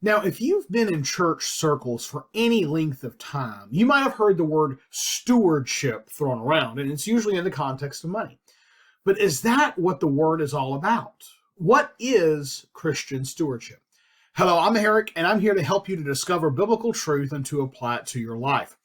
Now, if you've been in church circles for any length of time, you might have heard the word stewardship thrown around, and it's usually in the context of money. But is that what the word is all about? What is Christian stewardship? Hello, I'm Eric, and I'm here to help you to discover biblical truth and to apply it to your life.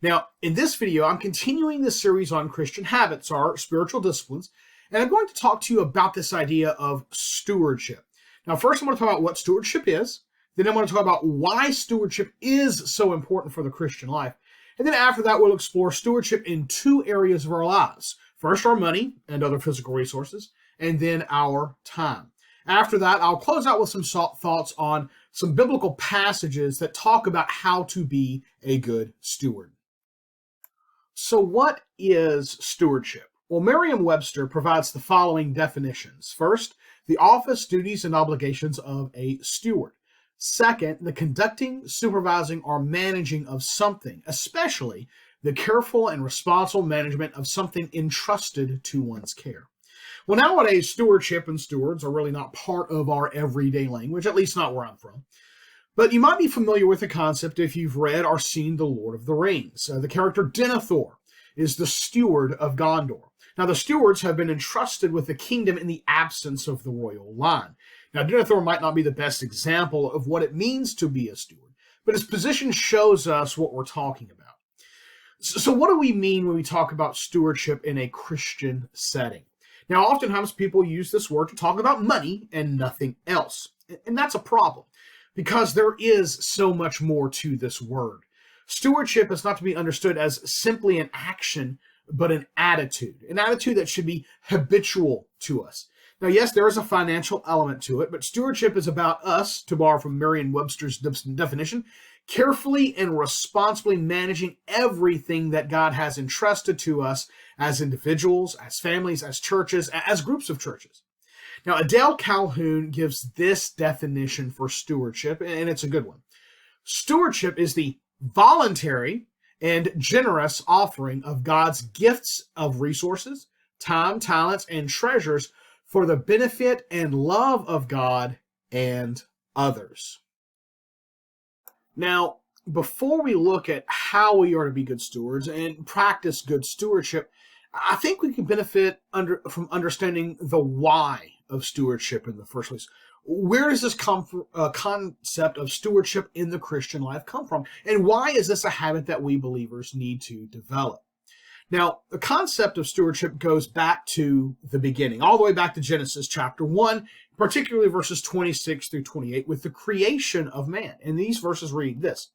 Now, in this video, I'm continuing this series on Christian habits, our spiritual disciplines, and I'm going to talk to you about this idea of stewardship. Now, first, I'm going to talk about what stewardship is. Then I'm going to talk about why stewardship is so important for the Christian life. And then after that, we'll explore stewardship in two areas of our lives. First, our money and other physical resources, and then our time. After that, I'll close out with some thoughts on some biblical passages that talk about how to be a good steward. So what is stewardship? Well, Merriam-Webster provides the following definitions. First, the office, duties, and obligations of a steward. Second, the conducting, supervising, or managing of something, especially the careful and responsible management of something entrusted to one's care. Well, nowadays, stewardship and stewards are really not part of our everyday language, at least not where I'm from. But you might be familiar with the concept if you've read or seen The Lord of the Rings. The character Denethor is the steward of Gondor. Now, the stewards have been entrusted with the kingdom in the absence of the royal line. Now, Denethor might not be the best example of what it means to be a steward, but his position shows us what we're talking about. So what do we mean when we talk about stewardship in a Christian setting? Now, oftentimes people use this word to talk about money and nothing else. And that's a problem because there is so much more to this word. Stewardship is not to be understood as simply an action, but an attitude that should be habitual to us. Now, yes, there is a financial element to it, but stewardship is about us, to borrow from Merriam-Webster's definition, carefully and responsibly managing everything that God has entrusted to us as individuals, as families, as churches, as groups of churches. Now, Adele Calhoun gives this definition for stewardship, and it's a good one. Stewardship is the voluntary and generous offering of God's gifts of resources, time, talents, and treasures for the benefit and love of God and others. Now, before we look at how we are to be good stewards and practice good stewardship, I think we can benefit from understanding the why of stewardship in the first place. Where does this concept of stewardship in the Christian life come from? And why is this a habit that we believers need to develop? Now, the concept of stewardship goes back to the beginning, all the way back to Genesis chapter 1, particularly verses 26 through 28, with the creation of man. And these verses read this: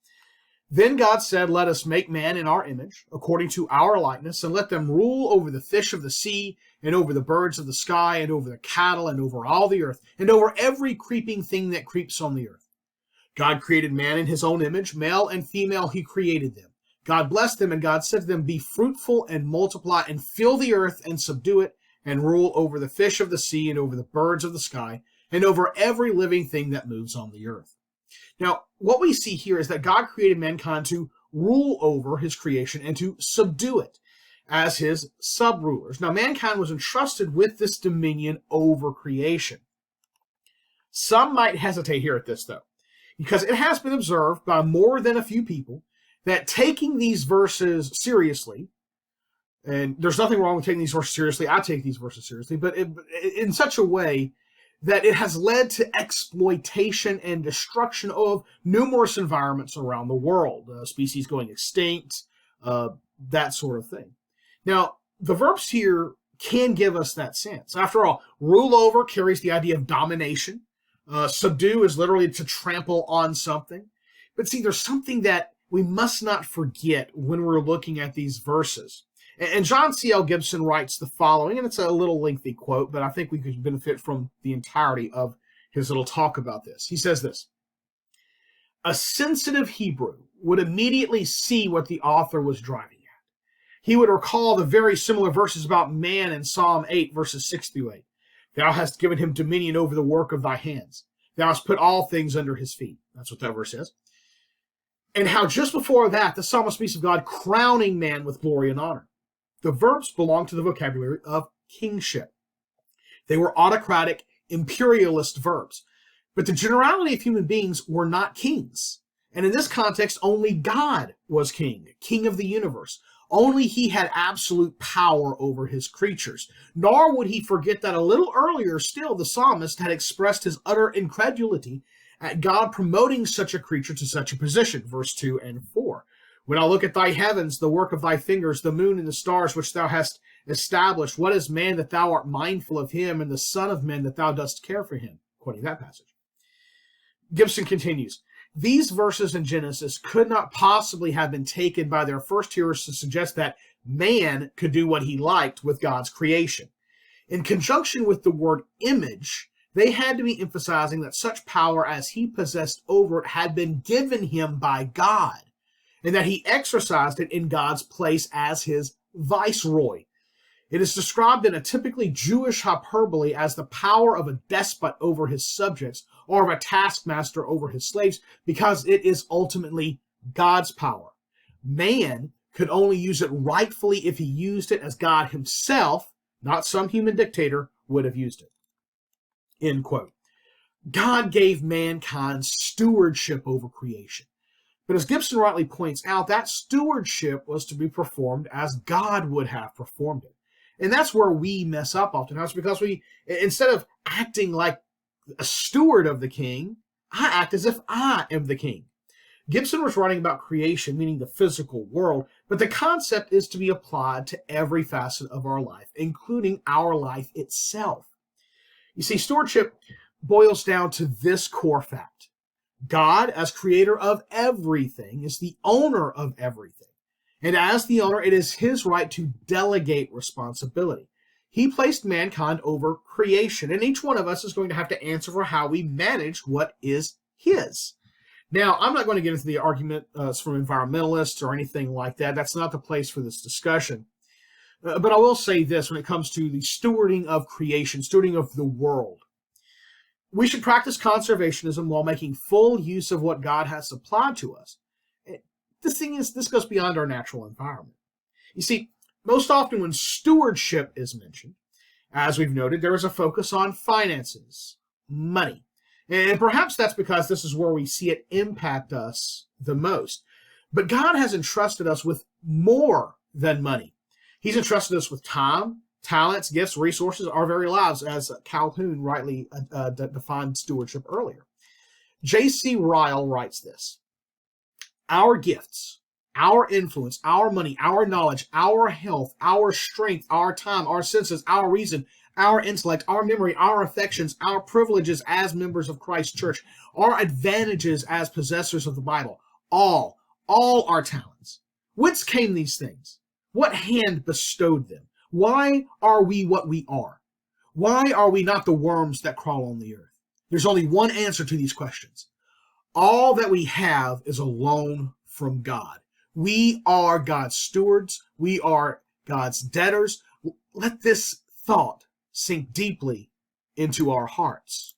Then God said, Let us make man in our image, according to our likeness, and let them rule over the fish of the sea, and over the birds of the sky, and over the cattle, and over all the earth, and over every creeping thing that creeps on the earth. God created man in his own image, male and female he created them. God blessed them, and God said to them, Be fruitful and multiply, and fill the earth and subdue it, and rule over the fish of the sea, and over the birds of the sky, and over every living thing that moves on the earth. Now, what we see here is that God created mankind to rule over his creation and to subdue it as his sub-rulers. Now, mankind was entrusted with this dominion over creation. Some might hesitate here at this, though, because it has been observed by more than a few people that taking these verses seriously, and there's nothing wrong with taking these verses seriously, I take these verses seriously, but in such a way that it has led to exploitation and destruction of numerous environments around the world, species going extinct, that sort of thing. Now, the verbs here can give us that sense. After all, rule over carries the idea of domination. Subdue is literally to trample on something. But see, there's something that we must not forget when we're looking at these verses. And John C.L. Gibson writes the following, and it's a little lengthy quote, but I think we could benefit from the entirety of his little talk about this. He says this: A sensitive Hebrew would immediately see what the author was driving at. He would recall the very similar verses about man in Psalm 8, verses 6 through 8. Thou hast given him dominion over the work of thy hands. Thou hast put all things under his feet. That's what that verse says. And how just before that, the psalmist speaks of God crowning man with glory and honor. The verbs belong to the vocabulary of kingship. They were autocratic, imperialist verbs. But the generality of human beings were not kings. And in this context, only God was king, king of the universe. Only he had absolute power over his creatures. Nor would he forget that a little earlier still, the psalmist had expressed his utter incredulity at God promoting such a creature to such a position. Verse 2 and 4. When I look at thy heavens, the work of thy fingers, the moon and the stars which thou hast established, what is man that thou art mindful of him, and the son of man that thou dost care for him? Quoting that passage. Gibson continues, these verses in Genesis could not possibly have been taken by their first hearers to suggest that man could do what he liked with God's creation. In conjunction with the word image, they had to be emphasizing that such power as he possessed over it had been given him by God, and that he exercised it in God's place as his viceroy. It is described in a typically Jewish hyperbole as the power of a despot over his subjects or of a taskmaster over his slaves, because it is ultimately God's power. Man could only use it rightfully if he used it as God himself, not some human dictator, would have used it. End quote. God gave mankind stewardship over creation. But as Gibson rightly points out, that stewardship was to be performed as God would have performed it. And that's where we mess up oftentimes, because we, instead of acting like a steward of the king, I act as if I am the king. Gibson was writing about creation, meaning the physical world, but the concept is to be applied to every facet of our life, including our life itself. You see, stewardship boils down to this core fact. God, as creator of everything, is the owner of everything. And as the owner, it is his right to delegate responsibility. He placed mankind over creation, and each one of us is going to have to answer for how we managed what is his. Now, I'm not going to get into the argument from environmentalists or anything like that. That's not the place for this discussion. But I will say this when it comes to the stewarding of creation, stewarding of the world. We should practice conservationism while making full use of what God has supplied to us. The thing is, this goes beyond our natural environment. You see, most often when stewardship is mentioned, as we've noted, there is a focus on finances, money. And perhaps that's because this is where we see it impact us the most. But God has entrusted us with more than money. He's entrusted us with time, talents, gifts, resources, our very lives, as Calhoun rightly defined stewardship earlier. J.C. Ryle writes this: our gifts, our influence, our money, our knowledge, our health, our strength, our time, our senses, our reason, our intellect, our memory, our affections, our privileges as members of Christ's church, our advantages as possessors of the Bible, all our talents. Whence came these things? What hand bestowed them? Why are we what we are? Why are we not the worms that crawl on the earth? There's only one answer to these questions. All that we have is a loan from God. We are God's stewards. We are God's debtors. Let this thought sink deeply into our hearts.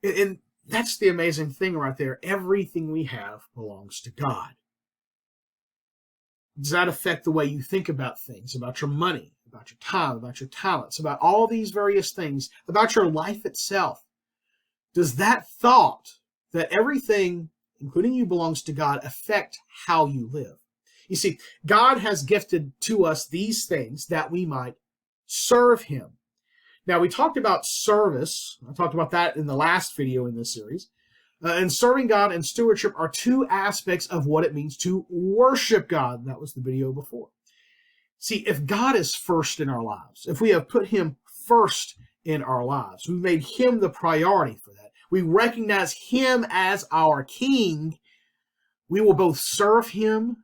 And that's the amazing thing right there. Everything we have belongs to God. Does that affect the way you think about things, about your money, about your time, about your talents, about all these various things, about your life itself? Does that thought that everything, including you, belongs to God, affect how you live? You see, God has gifted to us these things that we might serve him. Now, we talked about service. I talked about that in the last video in this series. And serving God and stewardship are two aspects of what it means to worship God. That was the video before. See, if God is first in our lives, if we have put him first in our lives, we made him the priority for that, we recognize him as our king, we will both serve him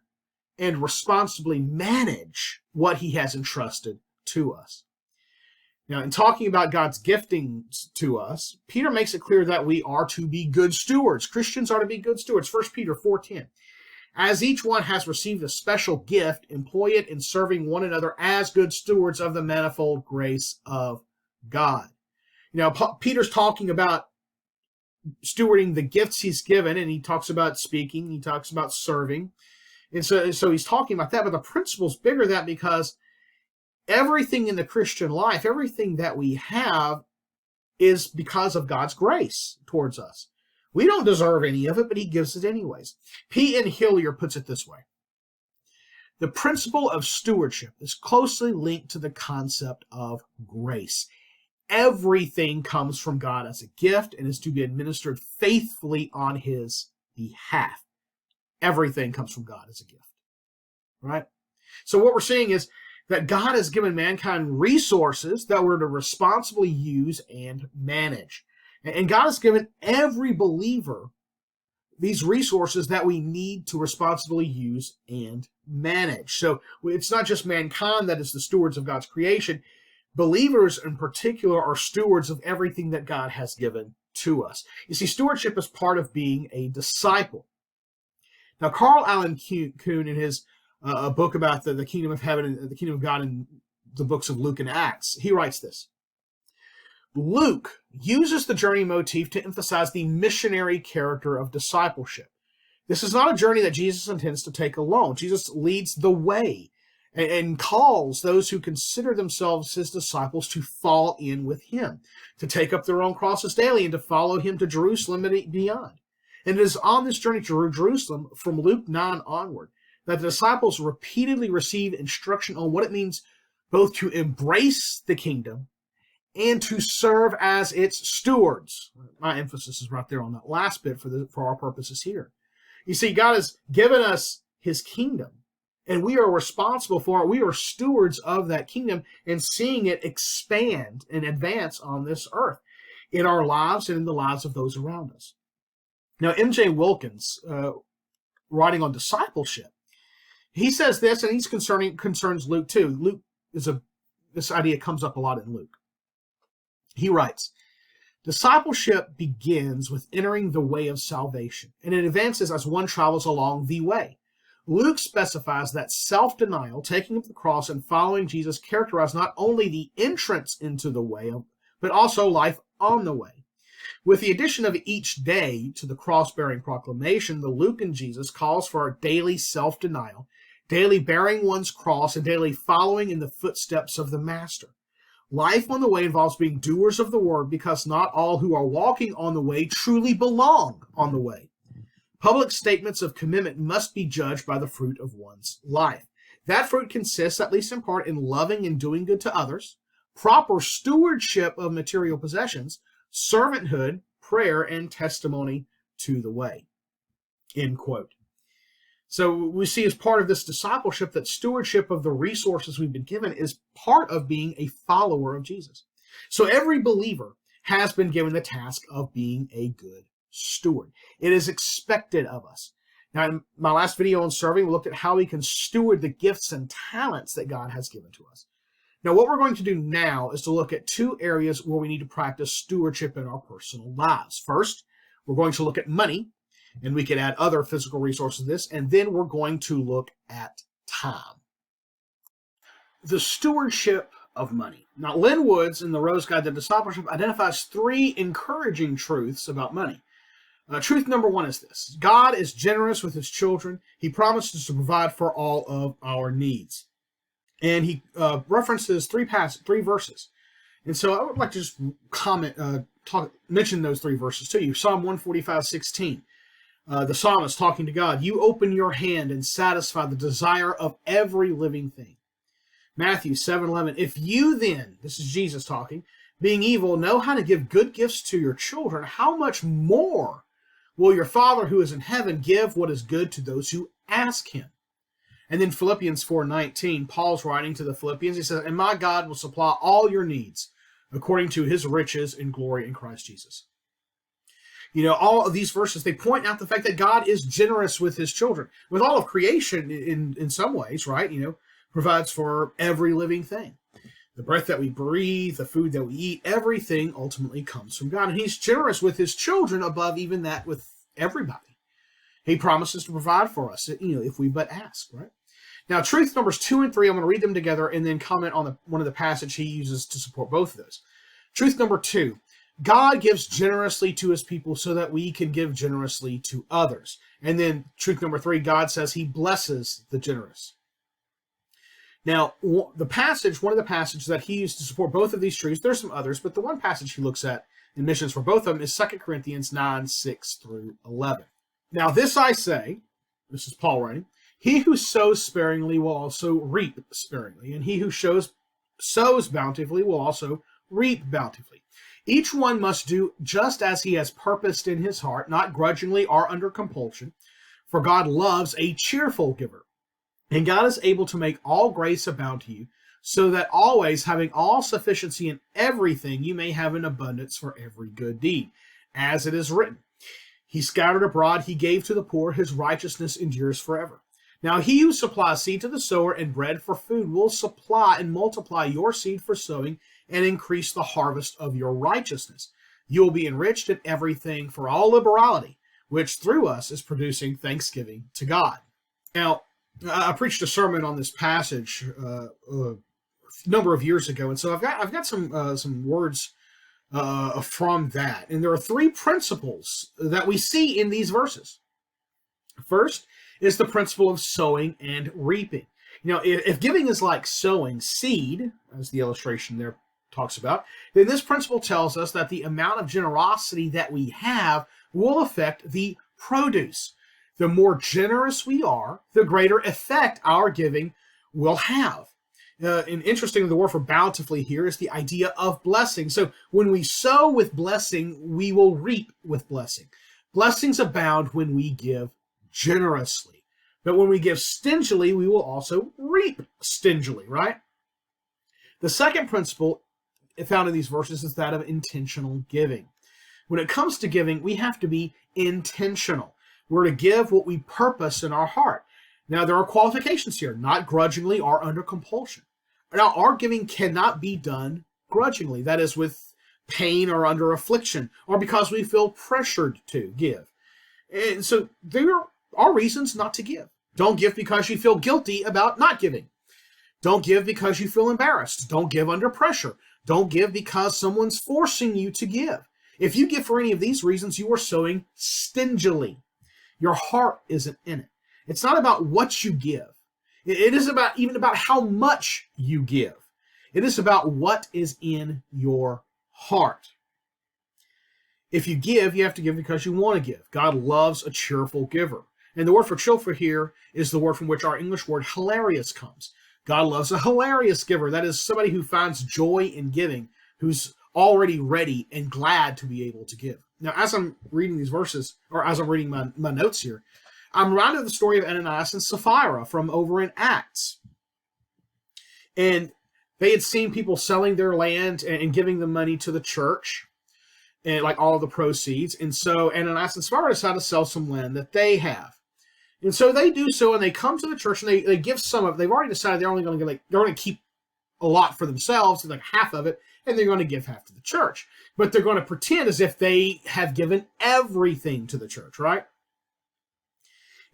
and responsibly manage what he has entrusted to us. Now, in talking about God's gifting to us, Peter makes it clear that we are to be good stewards. Christians are to be good stewards. 1 Peter 4:10. As each one has received a special gift, employ it in serving one another as good stewards of the manifold grace of God. Now, Peter's talking about stewarding the gifts he's given, and he talks about speaking, he talks about serving. And so he's talking about that, but the principle's bigger than that, because everything in the Christian life, everything that we have, is because of God's grace towards us. We don't deserve any of it, but he gives it anyways. P. N. Hillier puts it this way. The principle of stewardship is closely linked to the concept of grace. Everything comes from God as a gift and is to be administered faithfully on his behalf. Everything comes from God as a gift, right? So what we're seeing is that God has given mankind resources that we're to responsibly use and manage. And God has given every believer these resources that we need to responsibly use and manage. So it's not just mankind that is the stewards of God's creation. Believers in particular are stewards of everything that God has given to us. You see, stewardship is part of being a disciple. Now, Carl Allen Kuhn, in his book about the kingdom of heaven and the kingdom of God in the books of Luke and Acts, he writes this. Luke uses the journey motif to emphasize the missionary character of discipleship. This is not a journey that Jesus intends to take alone. Jesus leads the way and calls those who consider themselves his disciples to fall in with him, to take up their own crosses daily and to follow him to Jerusalem and beyond. And it is on this journey to Jerusalem from Luke 9 onward that the disciples repeatedly receive instruction on what it means both to embrace the kingdom and to serve as its stewards. My emphasis is right there on that last bit for our purposes here. You see, God has given us his kingdom, and we are responsible for it. We are stewards of that kingdom and seeing it expand and advance on this earth in our lives and in the lives of those around us. Now, M.J. Wilkins, writing on discipleship, he says this, and he's concerns Luke too. Luke this idea comes up a lot in Luke. He writes, discipleship begins with entering the way of salvation, and it advances as one travels along the way. Luke specifies that self-denial, taking up the cross, and following Jesus characterize not only the entrance into the way, but also life on the way. With the addition of each day to the cross-bearing proclamation, the Lucan Jesus calls for a daily self-denial, daily bearing one's cross, and daily following in the footsteps of the Master. Life on the way involves being doers of the word because not all who are walking on the way truly belong on the way. Public statements of commitment must be judged by the fruit of one's life. That fruit consists, at least in part, in loving and doing good to others, proper stewardship of material possessions, servanthood, prayer, and testimony to the way. End quote. So we see as part of this discipleship that stewardship of the resources we've been given is part of being a follower of Jesus. So every believer has been given the task of being a good steward. It is expected of us. Now, in my last video on serving, we looked at how we can steward the gifts and talents that God has given to us. Now, what we're going to do now is to look at two areas where we need to practice stewardship in our personal lives. First, we're going to look at money, and we can add other physical resources to this, and then we're going to look at time. The stewardship of money. Now, Lynn Woods in the Rose Guide to Discipleship identifies three encouraging truths about money. Truth number one is this: God is generous with his children. He promises to provide for all of our needs. And he references three verses. And so I would like to just mention those three verses to you. Psalm 145:16. The psalmist talking to God, you open your hand and satisfy the desire of every living thing. Matthew 7:11, if you then, this is Jesus talking, being evil, know how to give good gifts to your children, how much more will your Father who is in heaven give what is good to those who ask him? And then Philippians 4:19, Paul's writing to the Philippians, he says, and my God will supply all your needs according to his riches and glory in Christ Jesus. You know, all of these verses, they point out the fact that God is generous with his children, with all of creation in some ways, right? You know, provides for every living thing. The breath that we breathe, the food that we eat, everything ultimately comes from God. And he's generous with his children above even that with everybody. He promises to provide for us, you know, if we but ask, right? Now, truth numbers 2 and 3, I'm going to read them together and then comment on one of the passages he uses to support both of those. Truth number 2. God gives generously to his people so that we can give generously to others. And then truth number 3, God says he blesses the generous. Now, one of the passages that he used to support both of these truths, there's some others, but the one passage he looks at and missions for both of them is 2 Corinthians 9, 6 through 11. Now this I say, this is Paul writing, he who sows sparingly will also reap sparingly, and he who sows bountifully will also reap bountifully. Each one must do just as he has purposed in his heart, not grudgingly or under compulsion, for God loves a cheerful giver. And God is able to make all grace abound to you, so that always, having all sufficiency in everything, you may have an abundance for every good deed. As it is written, he scattered abroad, he gave to the poor, his righteousness endures forever. Now he who supplies seed to the sower and bread for food will supply and multiply your seed for sowing and increase the harvest of your righteousness. You will be enriched in everything for all liberality, which through us is producing thanksgiving to God. Now, I preached a sermon on this passage a number of years ago, and so I've got some words from that. And there are three principles that we see in these verses. First is the principle of sowing and reaping. You know, if giving is like sowing seed, as the illustration there talks about, then this principle tells us that the amount of generosity that we have will affect the produce. The more generous we are, the greater effect our giving will have. And interestingly, the word for bountifully here is the idea of blessing. So when we sow with blessing, we will reap with blessing. Blessings abound when we give generously. But when we give stingily, we will also reap stingily, right? The second principle found in these verses is that of intentional giving. When it comes to giving, we have to be intentional. We're to give what we purpose in our heart. Now, there are qualifications here, not grudgingly or under compulsion. Now, our giving cannot be done grudgingly, that is, with pain or under affliction, or because we feel pressured to give. And so there are reasons not to give. Don't give because you feel guilty about not giving. Don't give because you feel embarrassed. Don't give under pressure. Don't give because someone's forcing you to give. If you give for any of these reasons, you are sowing stingily. Your heart isn't in it. It's not about what you give. It is even about how much you give. It is about what is in your heart. If you give, you have to give because you want to give. God loves a cheerful giver. And the word for cheerful here is the word from which our English word hilarious comes. God loves a hilarious giver. That is somebody who finds joy in giving, who's already ready and glad to be able to give. Now, as I'm reading these verses, or as I'm reading my notes here, I'm reminded of the story of Ananias and Sapphira from over in Acts. And they had seen people selling their land and giving the money to the church, and like all of the proceeds. And so Ananias and Sapphira decided to sell some land that they have. And so they do so, and they come to the church, and they give some of it. They've already decided they're only going to they're going to keep a lot for themselves, like half of it, and they're going to give half to the church. But they're going to pretend as if they have given everything to the church, right?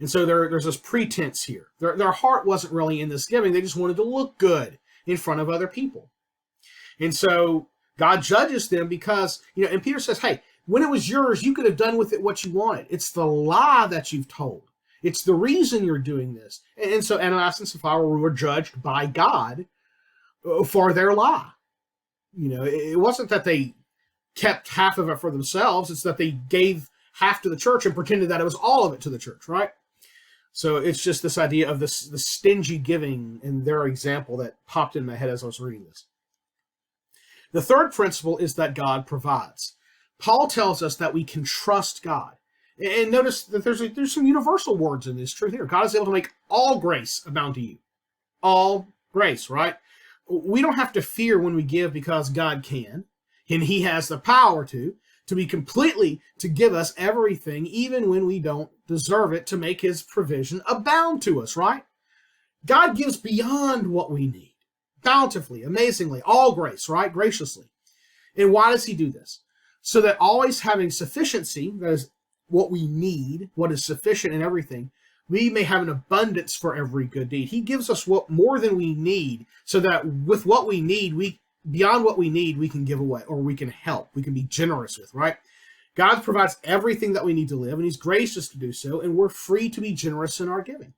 And so there's this pretense here. Their heart wasn't really in this giving. They just wanted to look good in front of other people. And so God judges them because, and Peter says, hey, when it was yours, you could have done with it what you wanted. It's the lie that you've told. It's the reason you're doing this. And so Ananias and Sapphira were judged by God for their lie. It wasn't that they kept half of it for themselves. It's that they gave half to the church and pretended that it was all of it to the church, right? So it's just this idea of the stingy giving in their example that popped in my head as I was reading this. The third principle is that God provides. Paul tells us that we can trust God. And notice that there's some universal words in this truth here. God is able to make all grace abound to you. All grace, right? We don't have to fear when we give because God can, and he has the power to give us everything, even when we don't deserve it, to make his provision abound to us, right? God gives beyond what we need, bountifully, amazingly, all grace, right? Graciously. And why does he do this? So that always having sufficiency, that is what we need, what is sufficient in everything, we may have an abundance for every good deed. He gives us more than we need, so that with what we need, beyond what we need, we can give away, or we can help, we can be generous with, right? God provides everything that we need to live, and he's gracious to do so, and we're free to be generous in our giving.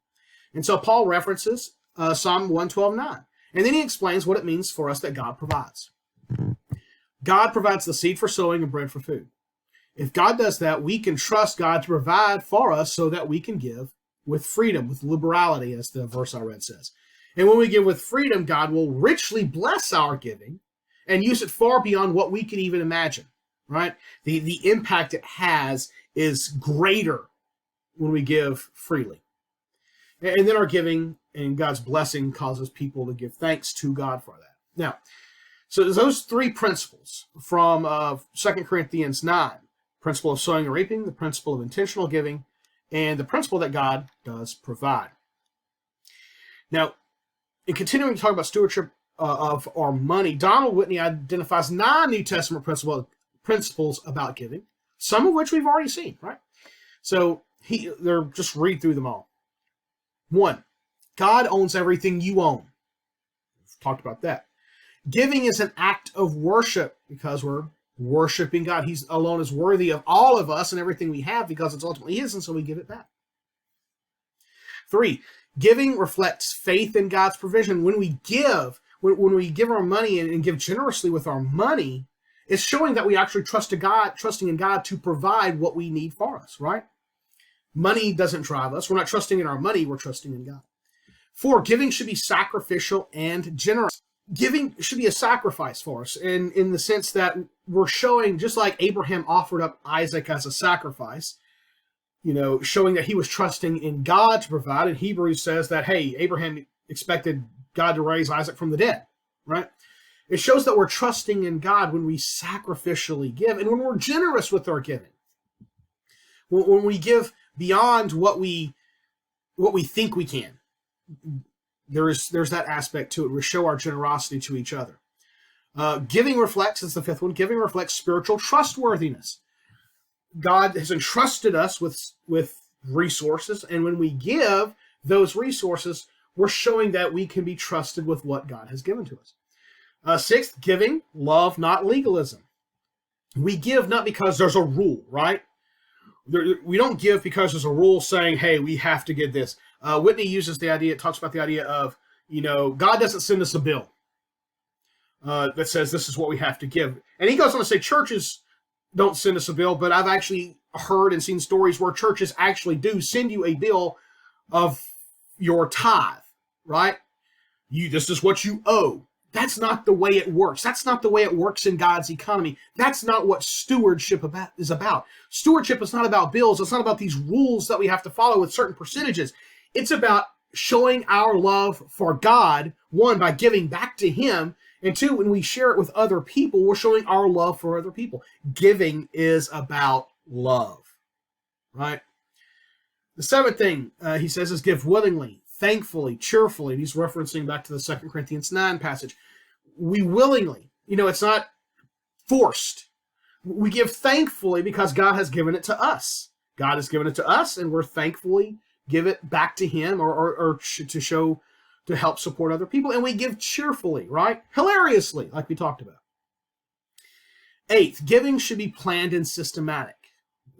And so Paul references Psalm 112:9, and then he explains what it means for us that God provides. God provides the seed for sowing and bread for food. If God does that, we can trust God to provide for us so that we can give with freedom, with liberality, as the verse I read says. And when we give with freedom, God will richly bless our giving and use it far beyond what we can even imagine, right? The impact it has is greater when we give freely. And then our giving and God's blessing causes people to give thanks to God for that. Now, so there's those three principles from 2 Corinthians 9. Principle of sowing and reaping, the principle of intentional giving, and the principle that God does provide. Now, in continuing to talk about stewardship of our money, Donald Whitney identifies 9 New Testament principles about giving, some of which we've already seen, right? So they're just read through them all. 1, God owns everything you own. We've talked about that. Giving is an act of worship because we're worshiping God. He alone is worthy of all of us and everything we have because it's ultimately His, and so we give it back. 3, giving reflects faith in God's provision. When we give, our money and give generously with our money, it's showing that we actually trusting in God to provide what we need for us, right? Money doesn't drive us. We're not trusting in our money, we're trusting in God. 4, giving should be sacrificial and generous. Giving should be a sacrifice for us in the sense that we're showing, just like Abraham offered up Isaac as a sacrifice, showing that he was trusting in God to provide. And Hebrews says that, hey, Abraham expected God to raise Isaac from the dead, right? It shows that we're trusting in God when we sacrificially give and when we're generous with our giving. When we give beyond what we think we can. There's that aspect to it. We show our generosity to each other. Giving reflects, is the 5th one, giving reflects spiritual trustworthiness. God has entrusted us with resources, and when we give those resources, we're showing that we can be trusted with what God has given to us. 6th, giving, love, not legalism. We give not because there's a rule, right? We don't give because there's a rule saying, hey, we have to get this. Whitney uses the idea, talks about the idea of, God doesn't send us a bill that says this is what we have to give. And he goes on to say churches don't send us a bill, but I've actually heard and seen stories where churches actually do send you a bill of your tithe, right? This is what you owe. That's not the way it works. That's not the way it works in God's economy. That's not what stewardship is about. Stewardship is not about bills. It's not about these rules that we have to follow with certain percentages. It's about showing our love for God, 1, by giving back to Him, and 2, when we share it with other people, we're showing our love for other people. Giving is about love, right? The 7th thing he says is give willingly, thankfully, cheerfully. And he's referencing back to the 2 Corinthians 9 passage. We willingly, it's not forced. We give thankfully because God has given it to us. God has given it to us, and we're thankfully give it back to Him or to help support other people. And we give cheerfully, right? Hilariously, like we talked about. 8th, giving should be planned and systematic.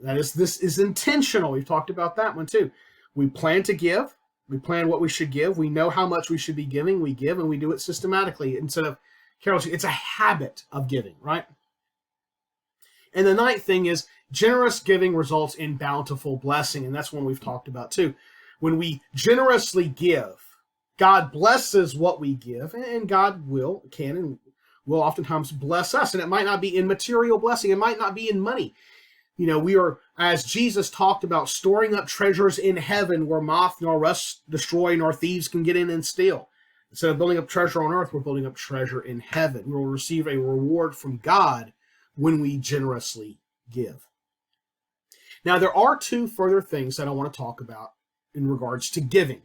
This is intentional. We've talked about that one too. We plan to give. We plan what we should give. We know how much we should be giving. We give, and we do it systematically instead of carelessly. It's a habit of giving, right? And the 9th thing is generous giving results in bountiful blessing, and that's one we've talked about too. When we generously give, God blesses what we give, and God can and will oftentimes bless us. And it might not be in material blessing. It might not be in money. We are, as Jesus talked about, storing up treasures in heaven where moth nor rust destroy nor thieves can get in and steal. Instead of building up treasure on earth, we're building up treasure in heaven. We will receive a reward from God when we generously give. Now, there are 2 further things that I want to talk about in regards to giving.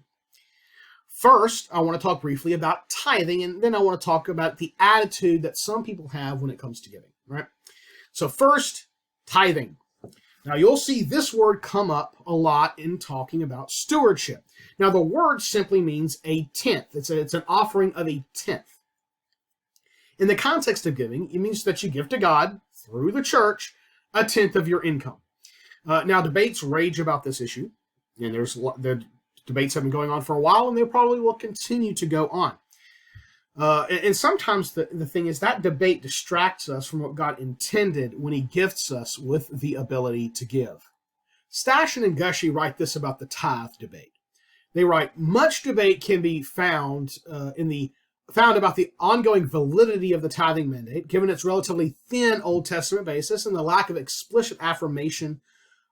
First, I want to talk briefly about tithing, and then I want to talk about the attitude that some people have when it comes to giving, right? So first, tithing. Now, you'll see this word come up a lot in talking about stewardship. Now, the word simply means a tenth. It's an offering of a tenth. In the context of giving, it means that you give to God, through the church, a tenth of your income. Now, debates rage about this issue, and the debates have been going on for a while, and they probably will continue to go on. And sometimes the thing is that debate distracts us from what God intended when he gifts us with the ability to give. Stashen and Gushy write this about the tithe debate. They write, much debate can be found about the ongoing validity of the tithing mandate, given its relatively thin Old Testament basis and the lack of explicit affirmation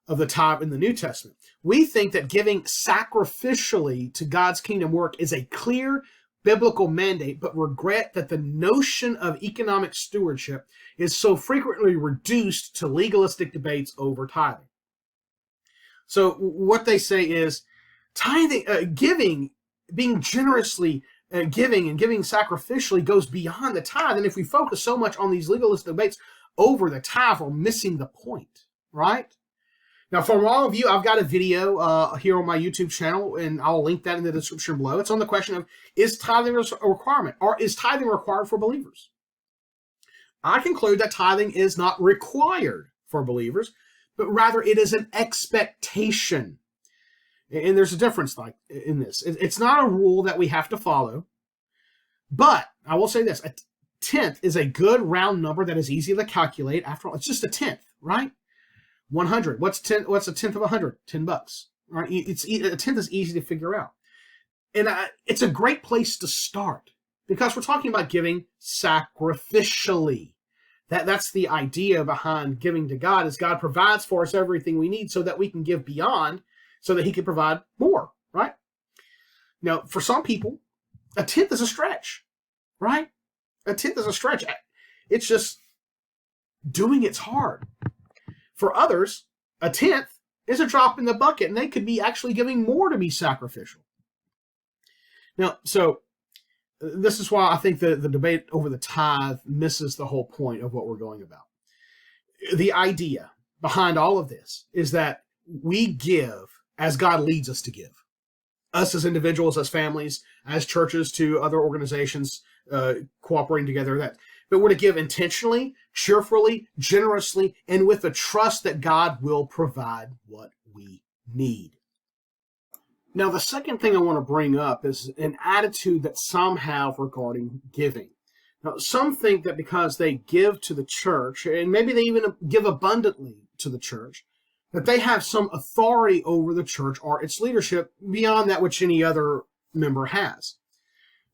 of the tithe in the New Testament. We think that giving sacrificially to God's kingdom work is a clear biblical mandate, but regret that the notion of economic stewardship is so frequently reduced to legalistic debates over tithing. So what they say is tithing, being generously giving and giving sacrificially goes beyond the tithe. And if we focus so much on these legalist debates over the tithe, we're missing the point, right? Now, for all of you, I've got a video here on my YouTube channel, and I'll link that in the description below. It's on the question of, is tithing a requirement, or is tithing required for believers? I conclude that tithing is not required for believers, but rather it is an expectation. And there's a difference in this. It's not a rule that we have to follow, but I will say this, a tenth is a good round number that is easy to calculate. After all, it's just a tenth, right? 100. What's a tenth of 100? $10, right? A tenth is easy to figure out. And it's a great place to start because we're talking about giving sacrificially. That's the idea behind giving to God, is God provides for us everything we need so that we can give beyond, so that he can provide more, right? Now, for some people, a tenth is a stretch, right? A tenth is a stretch. It's just doing it's hard. For others, a tenth is a drop in the bucket, and they could be actually giving more to be sacrificial. Now, so this is why I think the debate over the tithe misses the whole point of what we're going about. The idea behind all of this is that we give as God leads us to give. Us as individuals, as families, as churches, to other organizations cooperating together. But we're to give intentionally, cheerfully, generously, and with the trust that God will provide what we need. Now, the second thing I want to bring up is an attitude that some have regarding giving. Now, some think that because they give to the church, and maybe they even give abundantly to the church, that they have some authority over the church or its leadership beyond that which any other member has.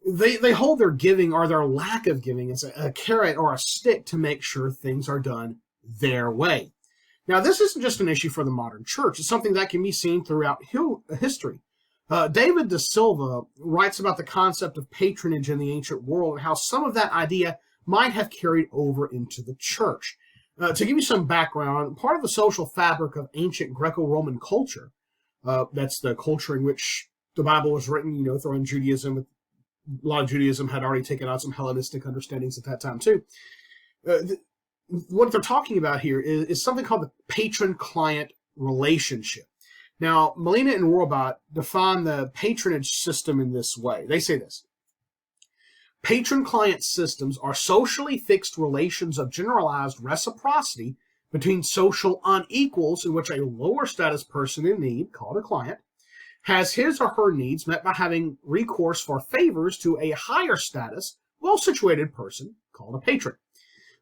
They hold their giving or their lack of giving as a carrot or a stick to make sure things are done their way. Now, this isn't just an issue for the modern church. It's something that can be seen throughout history. David de Silva writes about the concept of patronage in the ancient world and how some of that idea might have carried over into the church. To give you some background, part of the social fabric of ancient Greco-Roman culture, that's the culture in which the Bible was written, throwing Judaism. A lot of Judaism had already taken on some Hellenistic understandings at that time too. What they're talking about here is something called the patron-client relationship. Now, Molina and Rohrbaugh define the patronage system in this way. They say this: patron-client systems are socially fixed relations of generalized reciprocity between social unequals in which a lower status person in need, called a client, has his or her needs met by having recourse for favors to a higher status, well-situated person, called a patron.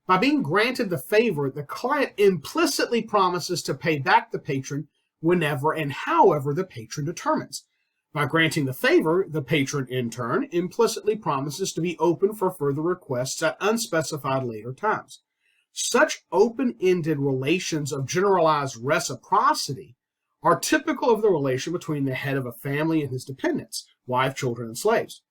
By being granted the favor, the client implicitly promises to pay back the patron whenever and however the patron determines. By granting the favor, the patron, in turn, implicitly promises to be open for further requests at unspecified later times. Such open-ended relations of generalized reciprocity are typical of the relation between the head of a family and his dependents, wife, children, and slaves.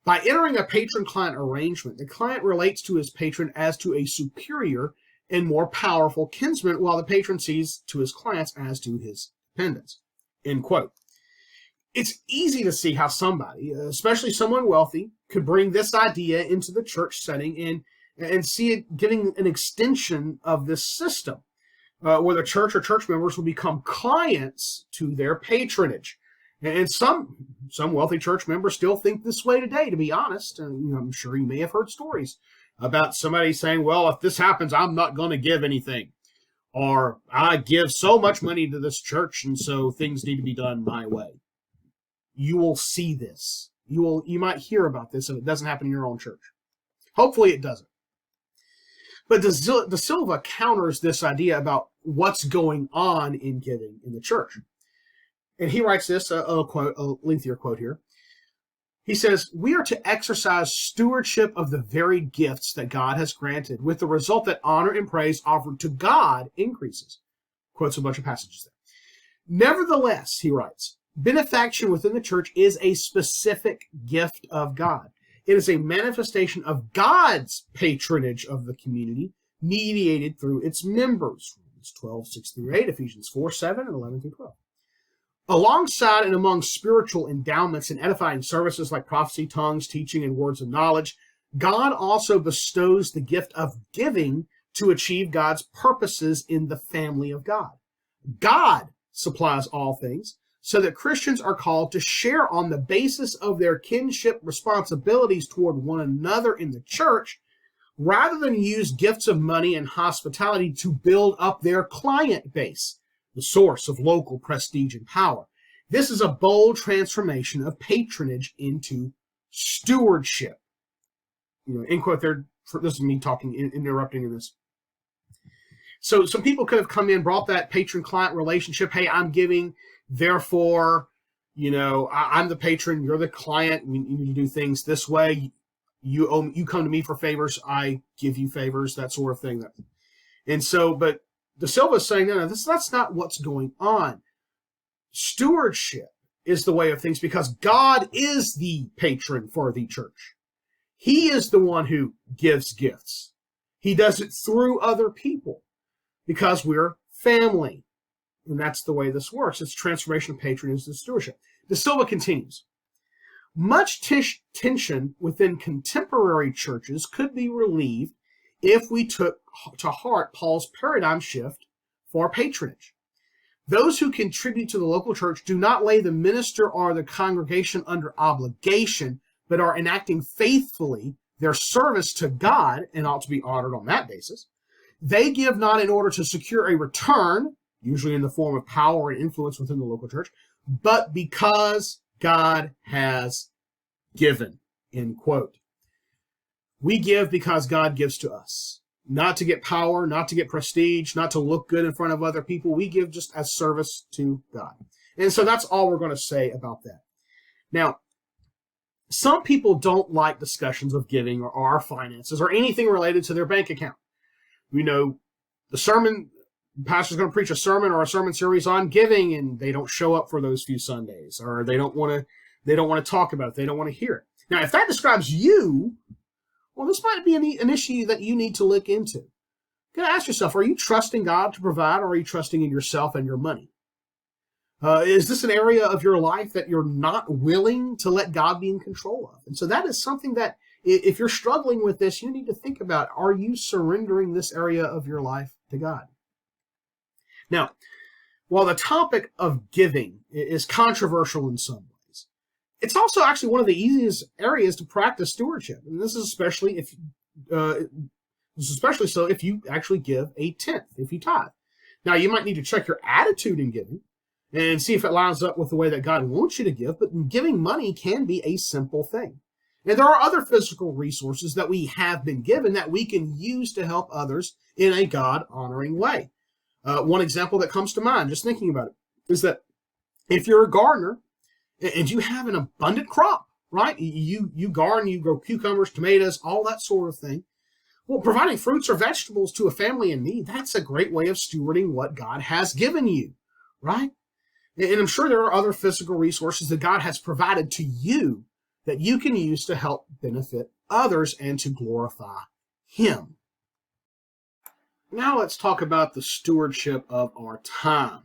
By entering a patron-client arrangement, the client relates to his patron as to a superior and more powerful kinsman, while the patron sees to his clients as to his dependents. End quote. It's easy to see how somebody, especially someone wealthy, could bring this idea into the church setting and see it giving an extension of this system. Where the church or church members will become clients to their patronage. And some wealthy church members still think this way today, to be honest. And I'm sure you may have heard stories about somebody saying, well, if this happens, I'm not going to give anything. Or I give so much money to this church, and so things need to be done my way. You will see this You might hear about this, and it doesn't happen in your own church. Hopefully it doesn't. But De Silva counters this idea about what's going on in giving in the church. And he writes this, a lengthier quote here. He says, "We are to exercise stewardship of the very gifts that God has granted, with the result that honor and praise offered to God increases." Quotes a bunch of passages there. "Nevertheless," he writes, "benefaction within the church is a specific gift of God. It is a manifestation of God's patronage of the community, mediated through its members." Romans 12:6-8, Ephesians 4:7, and 11-12. "Alongside and among spiritual endowments and edifying services like prophecy, tongues, teaching, and words of knowledge, God also bestows the gift of giving to achieve God's purposes in the family of God. God supplies all things, so that Christians are called to share on the basis of their kinship responsibilities toward one another in the church, rather than use gifts of money and hospitality to build up their client base, the source of local prestige and power. This is a bold transformation of patronage into stewardship." End quote there. This is me talking, interrupting in this. So some people could have come in, brought that patron-client relationship. Hey, I'm giving, therefore, I'm the patron, you're the client. We need to do things this way. You come to me for favors, I give you favors, that sort of thing. But De Silva is saying, no, that's not what's going on. Stewardship is the way of things because God is the patron for the church. He is the one who gives gifts. He does it through other people because we're family. And that's the way this works. It's transformation of patronage to stewardship. De Silva continues, "Much tension within contemporary churches could be relieved if we took to heart Paul's paradigm shift for patronage. Those who contribute to the local church do not lay the minister or the congregation under obligation, but are enacting faithfully their service to God and ought to be honored on that basis. They give not in order to secure a return, usually in the form of power and influence within the local church, but because God has given." End quote. We give because God gives to us. Not to get power, not to get prestige, not to look good in front of other people. We give just as service to God. And so that's all we're going to say about that. Now, some people don't like discussions of giving or our finances or anything related to their bank account. The pastor's going to preach a sermon or a sermon series on giving, and they don't show up for those few Sundays, or they don't want to talk about it. They don't want to hear it. Now, if that describes you, well, this might be an issue that you need to look into. You got to ask yourself, are you trusting God to provide, or are you trusting in yourself and your money? Is this an area of your life that you're not willing to let God be in control of? And so that is something that, if you're struggling with this, you need to think about, are you surrendering this area of your life to God? Now, while the topic of giving is controversial in some ways, it's also actually one of the easiest areas to practice stewardship. And this is especially so if you actually give a tenth, if you tithe. Now, you might need to check your attitude in giving and see if it lines up with the way that God wants you to give, but giving money can be a simple thing. And there are other physical resources that we have been given that we can use to help others in a God-honoring way. One example that comes to mind, just thinking about it, is that if you're a gardener and you have an abundant crop, right? You garden, you grow cucumbers, tomatoes, all that sort of thing. Well, providing fruits or vegetables to a family in need, that's a great way of stewarding what God has given you, right? And I'm sure there are other physical resources that God has provided to you that you can use to help benefit others and to glorify Him. Now let's talk about the stewardship of our time.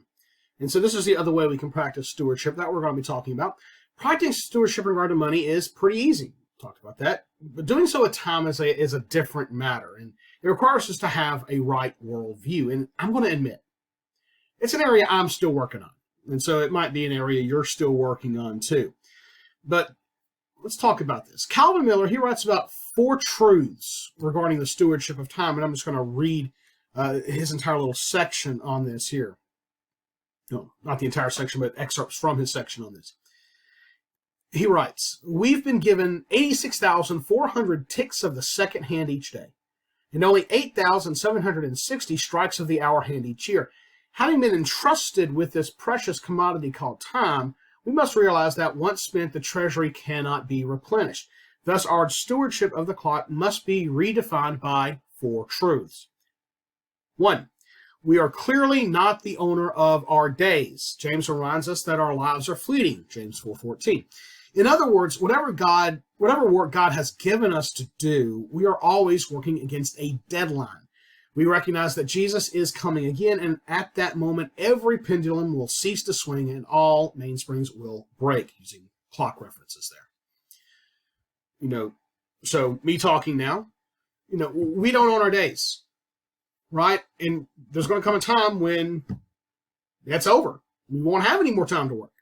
And so this is the other way we can practice stewardship that we're going to be talking about. Practicing stewardship in regard to money is pretty easy. We talked about that. But doing so with time is a different matter. And it requires us to have a right worldview. And I'm going to admit, it's an area I'm still working on. And so it might be an area you're still working on too. But let's talk about this. Calvin Miller, he writes about 4 truths regarding the stewardship of time. And I'm just going to read his entire little section on this here. No, not the entire section, but excerpts from his section on this. He writes, we've been given 86,400 ticks of the second hand each day, and only 8,760 strikes of the hour hand each year. Having been entrusted with this precious commodity called time, we must realize that once spent, the treasury cannot be replenished. Thus, our stewardship of the clock must be redefined by 4 truths. 1. We are clearly not the owner of our days. James reminds us that our lives are fleeting, James 4:14. In other words, whatever work God has given us to do, we are always working against a deadline. We recognize that Jesus is coming again, and at that moment, every pendulum will cease to swing and all mainsprings will break, using clock references there. So me talking now, we don't own our days, right? And there's going to come a time when that's over. We won't have any more time to work,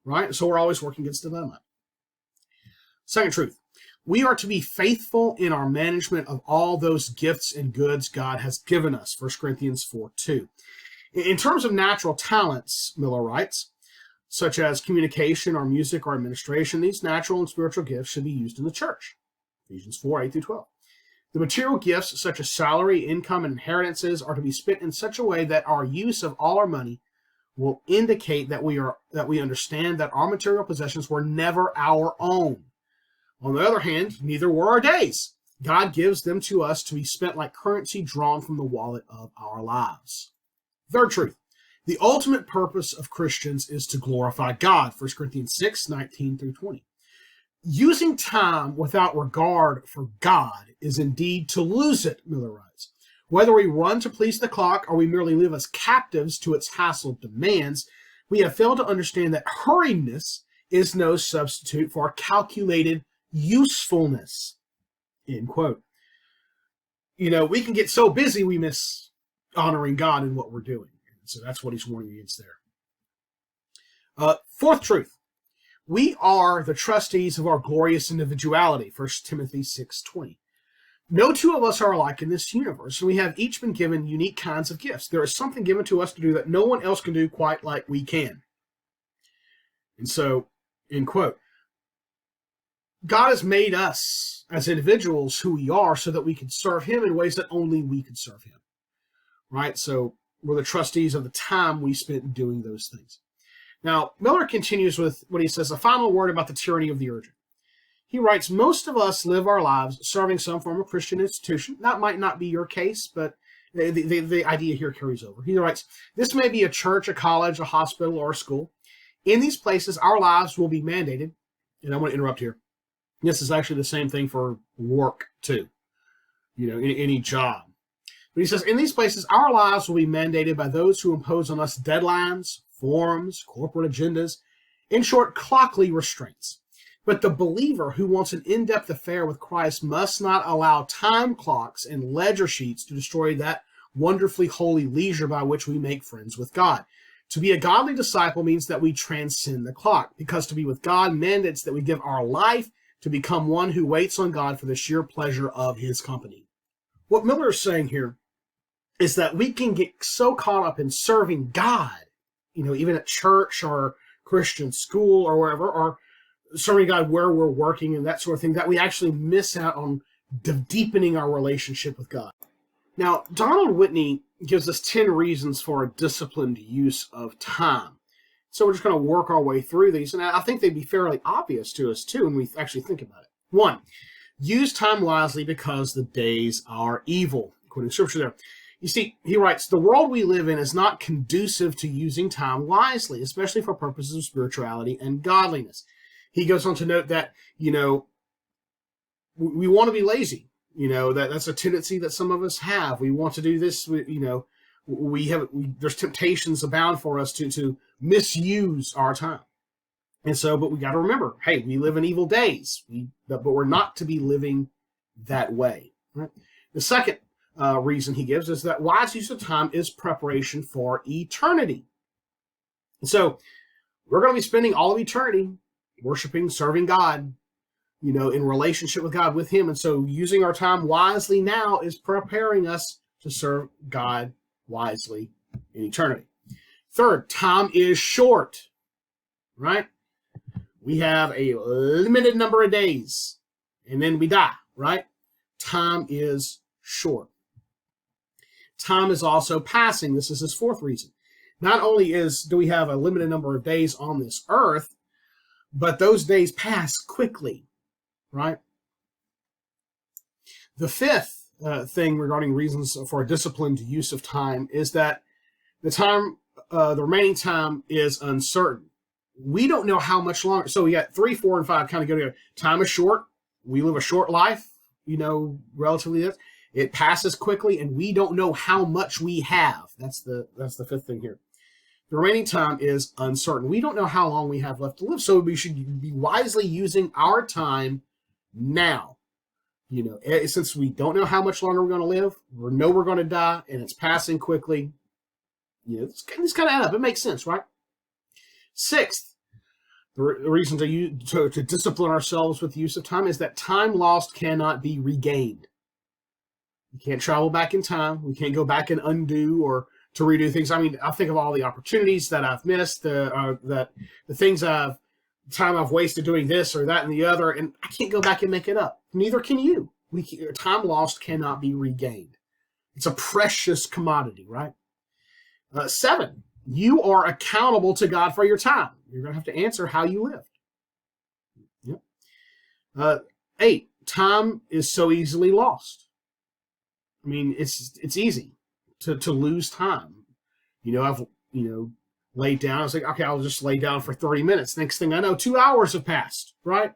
right? So we're always working against the deadline. Second truth, we are to be faithful in our management of all those gifts and goods God has given us, 1 Corinthians 4:2. In terms of natural talents, Miller writes, such as communication or music or administration, these natural and spiritual gifts should be used in the church, Ephesians 4:8-12. The material gifts, such as salary, income, and inheritances, are to be spent in such a way that our use of all our money will indicate that we understand that our material possessions were never our own. On the other hand, neither were our days. God gives them to us to be spent like currency drawn from the wallet of our lives. Third truth, the ultimate purpose of Christians is to glorify God, 1 Corinthians 6:19-20. Using time without regard for God is indeed to lose it, Miller writes. Whether we run to please the clock or we merely live as captives to its hassled demands, we have failed to understand that hurriedness is no substitute for calculated usefulness, end quote. We can get so busy we miss honoring God in what we're doing. So that's what he's warning against there. Fourth truth, we are the trustees of our glorious individuality, 1 Timothy 6:20. No two of us are alike in this universe, and we have each been given unique kinds of gifts. There is something given to us to do that no one else can do quite like we can. And so, end quote. God has made us as individuals who we are so that we can serve him in ways that only we can serve him, right? So we're the trustees of the time we spent doing those things. Now, Miller continues with what he says, a final word about the tyranny of the urgent. He writes, most of us live our lives serving some form of Christian institution. That might not be your case, but the idea here carries over. He writes, this may be a church, a college, a hospital, or a school. In these places, our lives will be mandated, and I want to interrupt here. This is actually the same thing for work, too, any job. But he says, in these places, our lives will be mandated by those who impose on us deadlines, forms, corporate agendas, in short, clockly restraints. But the believer who wants an in-depth affair with Christ must not allow time clocks and ledger sheets to destroy that wonderfully holy leisure by which we make friends with God. To be a godly disciple means that we transcend the clock, because to be with God mandates that we give our life to become one who waits on God for the sheer pleasure of his company. What Miller is saying here is that we can get so caught up in serving God, even at church or Christian school or wherever, or serving God where we're working and that sort of thing, that we actually miss out on deepening our relationship with God. Now, Donald Whitney gives us 10 reasons for a disciplined use of time. So we're just going to work our way through these, and I think they'd be fairly obvious to us, too, when we actually think about it. 1, use time wisely because the days are evil, quoting scripture there. You see, he writes, the world we live in is not conducive to using time wisely, especially for purposes of spirituality and godliness. He goes on to note that, we want to be lazy. That's a tendency that some of us have. We want to do this, there's temptations abound for us to misuse our time. And so, but we got to remember, hey, we live in evil days, but we're not to be living that way. Right? The second reason he gives is that wise use of time is preparation for eternity. And so we're going to be spending all of eternity worshiping, serving God, in relationship with God, with him. And so using our time wisely now is preparing us to serve God wisely in eternity. Third, time is short, right? We have a limited number of days, and then we die, right? Time is short. Time is also passing. This is his fourth reason. Not only do we have a limited number of days on this earth, but those days pass quickly, right? The fifth thing regarding reasons for a disciplined use of time is that the remaining time is uncertain. We don't know how much longer. So we got 3, 4, and 5 kind of go together. Time is short. We live a short life, relatively. It passes quickly, and we don't know how much we have. That's the fifth thing here. The remaining time is uncertain. We don't know how long we have left to live, so we should be wisely using our time now. Since we don't know how much longer we're going to live, we know we're going to die, and it's passing quickly. It's kind of add up. It makes sense, right? Sixth, the reason to discipline ourselves with the use of time is that time lost cannot be regained. We can't travel back in time. We can't go back and undo or to redo things. I mean, I think of all the opportunities that I've missed, the time I've wasted doing this or that and the other, and I can't go back and make it up. Neither can you. Time lost cannot be regained. It's a precious commodity, right? 7, you are accountable to God for your time. You're going to have to answer how you lived. Yep. 8, time is so easily lost. I mean, it's easy to lose time. I've laid down. I was like, okay, I'll just lay down for 30 minutes. Next thing I know, 2 hours have passed, right?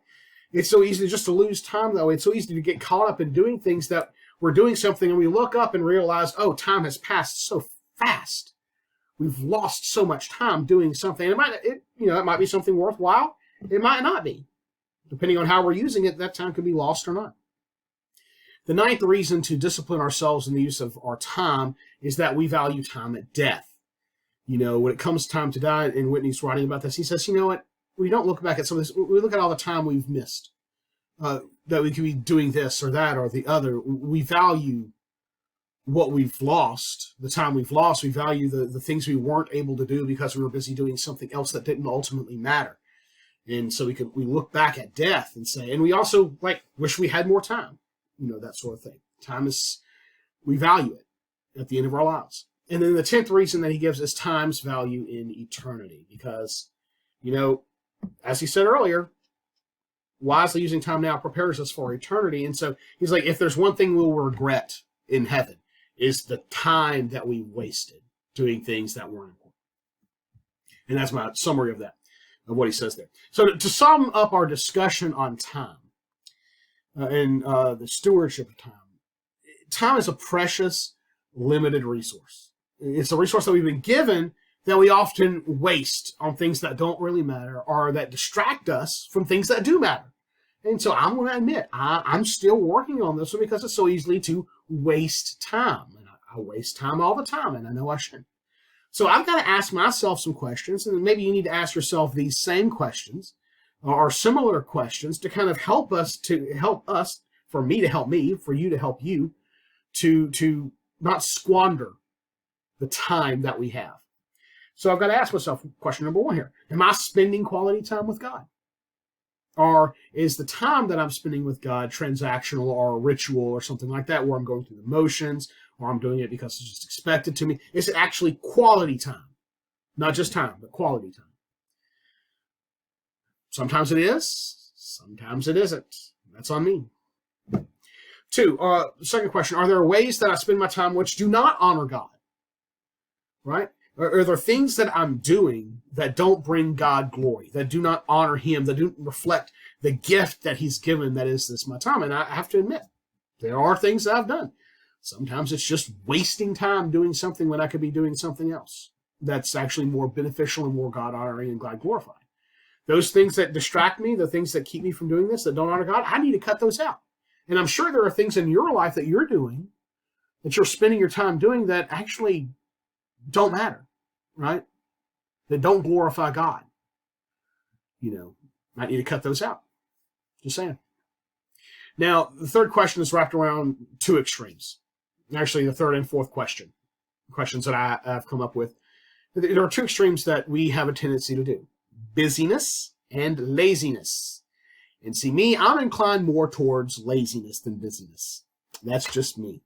It's so easy just to lose time, though. It's so easy to get caught up in doing things that we're doing something and we look up and realize, oh, time has passed so fast. We've lost so much time doing something. It might be something worthwhile. It might not be. Depending on how we're using it, that time could be lost or not. The 9th reason to discipline ourselves in the use of our time is that we value time at death. When it comes time to die, and Whitney's writing about this, he says, you know what? We don't look back at some of this. We look at all the time we've missed, that we could be doing this or that or the other. We value what we've lost, the time we've lost. We value the things we weren't able to do because we were busy doing something else that didn't ultimately matter. And so we look back at death and say, and we also wish we had more time, that sort of thing. Time is, we value it at the end of our lives. And then the 10th reason that he gives is time's value in eternity, because, as he said earlier, wisely using time now prepares us for eternity. And so he's like, if there's one thing we'll regret in heaven, is the time that we wasted doing things that weren't important. And that's my summary of what he says there. So to sum up our discussion on time and the stewardship of time, time is a precious, limited resource. It's a resource that we've been given that we often waste on things that don't really matter or that distract us from things that do matter. And so I'm going to admit, I'm still working on this one because it's so easily to waste time. And I waste time all the time, and I know I shouldn't. So I've got to ask myself some questions, and maybe you need to ask yourself these same questions or similar questions to kind of help us, for me to help me, for you to help you, to not squander the time that we have. So I've got to ask myself question number 1 here. Am I spending quality time with God? Or is the time that I'm spending with God transactional or ritual or something like that, where I'm going through the motions, or I'm doing it because it's just expected to me? Is it actually quality time? Not just time, but quality time. Sometimes it is, sometimes it isn't. That's on me. 2, second question, are there ways that I spend my time which do not honor God? Right? Are there things that I'm doing that don't bring God glory, that do not honor him, that don't reflect the gift that he's given, that is this my time? And I have to admit, there are things that I've done. Sometimes it's just wasting time doing something when I could be doing something else that's actually more beneficial and more God-honoring and God-glorifying. Those things that distract me, the things that keep me from doing this, that don't honor God, I need to cut those out. And I'm sure there are things in your life that you're doing, that you're spending your time doing, that actually don't matter, right? That don't glorify God. Might need to cut those out. Just saying. Now, the third question is wrapped around 2 extremes. Actually, the third and fourth questions that I've come up with. There are 2 extremes that we have a tendency to do. Busyness and laziness. And see, me, I'm inclined more towards laziness than busyness. That's just me.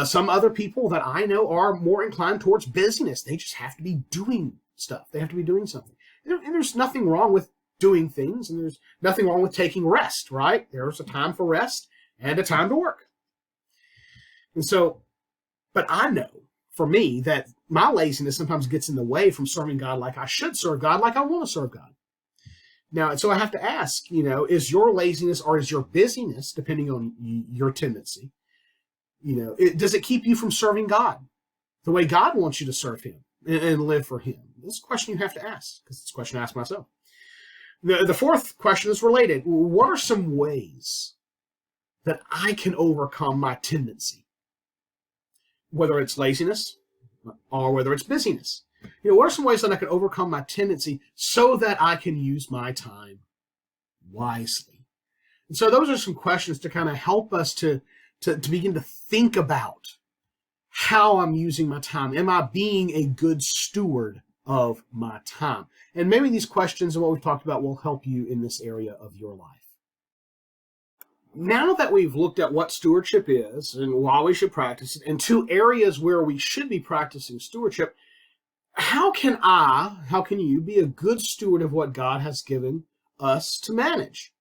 Some other people that I know are more inclined towards busyness. They just have to be doing stuff. They have to be doing something. And there's nothing wrong with doing things, and there's nothing wrong with taking rest, right? There's a time for rest and a time to work. And so, but I know, for me, that my laziness sometimes gets in the way from serving God like I should serve God, like I want to serve God. Now, so I have to ask, is your laziness or is your busyness, depending on your tendency, does it keep you from serving God the way God wants you to serve him and live for him? This is a question you have to ask, because it's a question I ask myself. The fourth question is related. What are some ways that I can overcome my tendency? Whether it's laziness or whether it's busyness. What are some ways that I can overcome my tendency so that I can use my time wisely? And so those are some questions to kind of help us to begin to think about how I'm using my time. Am I being a good steward of my time? And maybe these questions and what we've talked about will help you in this area of your life. Now that we've looked at what stewardship is and why we should practice it, and two areas where we should be practicing stewardship, how can you be a good steward of what God has given us to manage?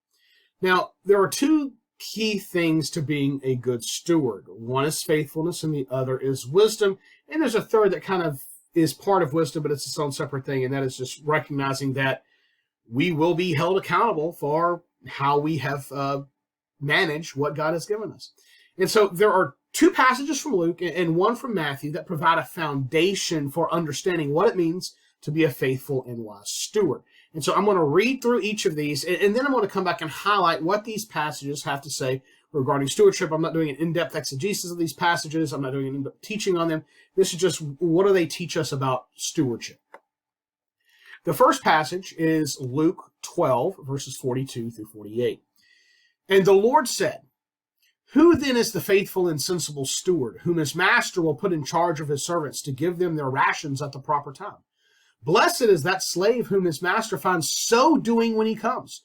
Now, there are two key things to being a good steward. One is faithfulness and the other is wisdom. And there's a third that kind of is part of wisdom, but it's its own separate thing. And that is just recognizing that we will be held accountable for how we have managed what God has given us. And so there are two passages from Luke and one from Matthew that provide a foundation for understanding what it means to be a faithful and wise steward. And so I'm going to read through each of these, and then I'm going to come back and highlight what these passages have to say regarding stewardship. I'm not doing an in-depth exegesis of these passages. I'm not doing an in-depth teaching on them. This is just, what do they teach us about stewardship? The first passage is Luke 12, verses 42 through 48. And the Lord said, "Who then is the faithful and sensible steward, whom his master will put in charge of his servants to give them their rations at the proper time? Blessed is that slave whom his master finds so doing when he comes.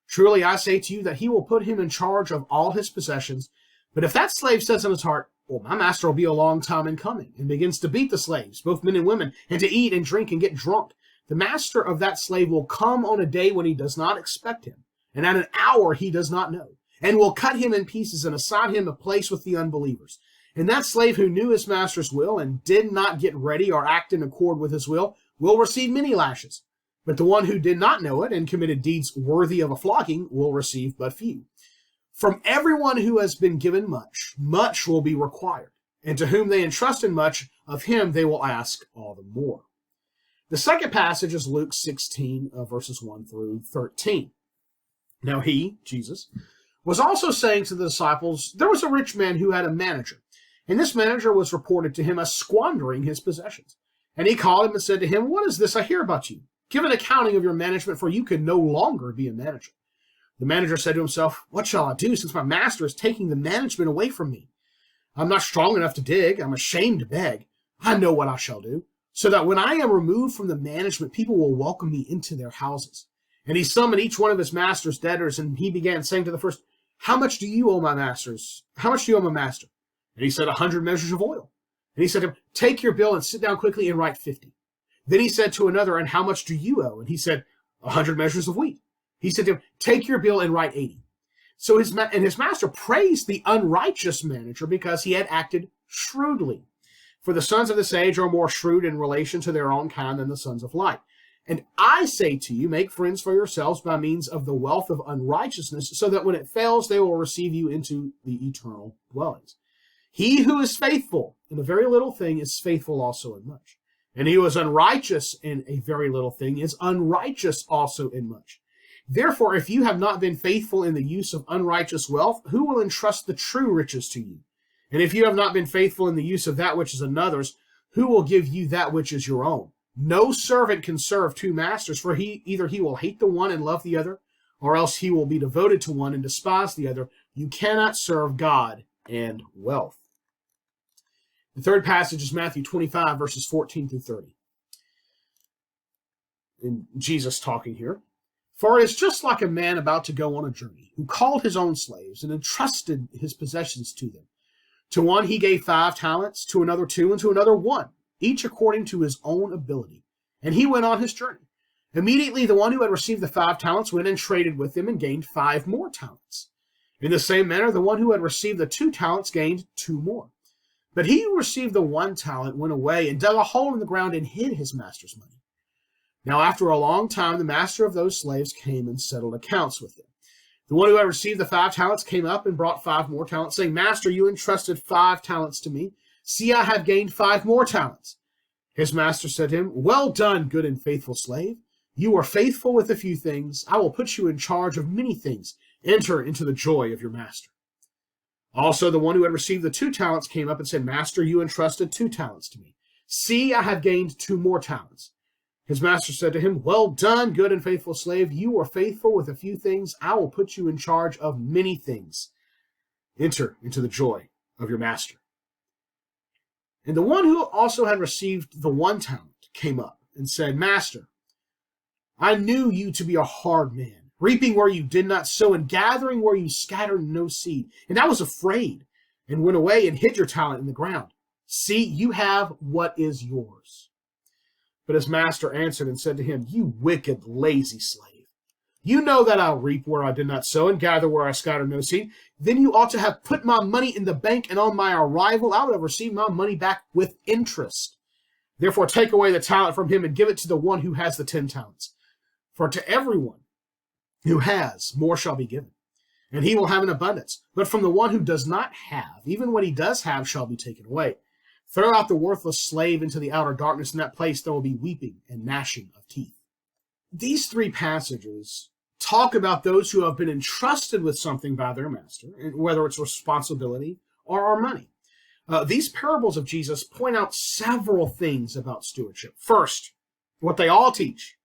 Truly I say to you that he will put him in charge of all his possessions. But if that slave says in his heart, 'Well, my master will be a long time in coming,' and begins to beat the slaves, both men and women, and to eat and drink and get drunk, the master of that slave will come on a day when he does not expect him, and at an hour he does not know, and will cut him in pieces and assign him a place with the unbelievers. And that slave who knew his master's will and did not get ready or act in accord with his will receive many lashes. But the one who did not know it and committed deeds worthy of a flogging will receive but few. From everyone who has been given much, much will be required. And to whom they entrusted much, of him they will ask all the more." The second passage is Luke 16, verses 1 through 13. Now he, Jesus, was also saying to the disciples, there was a rich man who had a manager, and this manager was reported to him as squandering his possessions. And he called him and said to him, "What is this I hear about you? Give an accounting of your management, for you can no longer be a manager." The manager said to himself, "What shall I do, since my master is taking the management away from me? I'm not strong enough to dig. I'm ashamed to beg. I know what I shall do, so that when I am removed from the management, people will welcome me into their houses." And he summoned each one of his master's debtors, and he began saying to the first, "How much do you owe my masters? How much do you owe my master?" And he said, 100 measures of oil. And he said to him, "Take your bill and sit down quickly and write 50. Then he said to another, "And how much do you owe?" And he said, 100 measures of wheat. He said to him, "Take your bill and write 80. So his master praised the unrighteous manager because he had acted shrewdly. For the sons of this age are more shrewd in relation to their own kind than the sons of light. And I say to you, make friends for yourselves by means of the wealth of unrighteousness, so that when it fails, they will receive you into the eternal dwellings. He who is faithful in a very little thing is faithful also in much. And he who is unrighteous in a very little thing is unrighteous also in much. Therefore, if you have not been faithful in the use of unrighteous wealth, who will entrust the true riches to you? And if you have not been faithful in the use of that which is another's, who will give you that which is your own? No servant can serve two masters, for either he will hate the one and love the other, or else he will be devoted to one and despise the other. You cannot serve God and wealth. The third passage is Matthew 25, verses 14 through 30. And Jesus talking here. For it is just like a man about to go on a journey, who called his own slaves and entrusted his possessions to them. To one he gave 5 talents, to another 2, and to another 1, each according to his own ability. And he went on his journey. Immediately the one who had received the 5 talents went and traded with them and gained 5 more talents. In the same manner, the one who had received the 2 talents gained 2 more. But he who received the 1 talent went away and dug a hole in the ground and hid his master's money. Now after a long time, the master of those slaves came and settled accounts with them. The one who had received the 5 talents came up and brought 5 more talents, saying, Master, you entrusted 5 talents to me. See, I have gained 5 more talents. His master said to him, Well done, good and faithful slave. You are faithful with a few things. I will put you in charge of many things. Enter into the joy of your master. Also, the one who had received the 2 talents came up and said, Master, you entrusted 2 talents to me. See, I have gained 2 more talents. His master said to him, Well done, good and faithful slave. You are faithful with a few things. I will put you in charge of many things. Enter into the joy of your master. And the one who also had received the 1 talent came up and said, Master, I knew you to be a hard man, reaping where you did not sow and gathering where you scattered no seed. And I was afraid and went away and hid your talent in the ground. See, you have what is yours. But his master answered and said to him, You wicked, lazy slave. You know that I reap where I did not sow and gather where I scattered no seed. Then you ought to have put my money in the bank, and on my arrival I would have received my money back with interest. Therefore take away the talent from him and give it to the one who has the 10 talents. For to everyone who has, more shall be given, and he will have an abundance. But from the one who does not have, even what he does have shall be taken away. Throw out the worthless slave into the outer darkness. In that place there will be weeping and gnashing of teeth. These 3 passages talk about those who have been entrusted with something by their master, whether it's responsibility or our money. These parables of Jesus point out several things about stewardship. First, what they all teach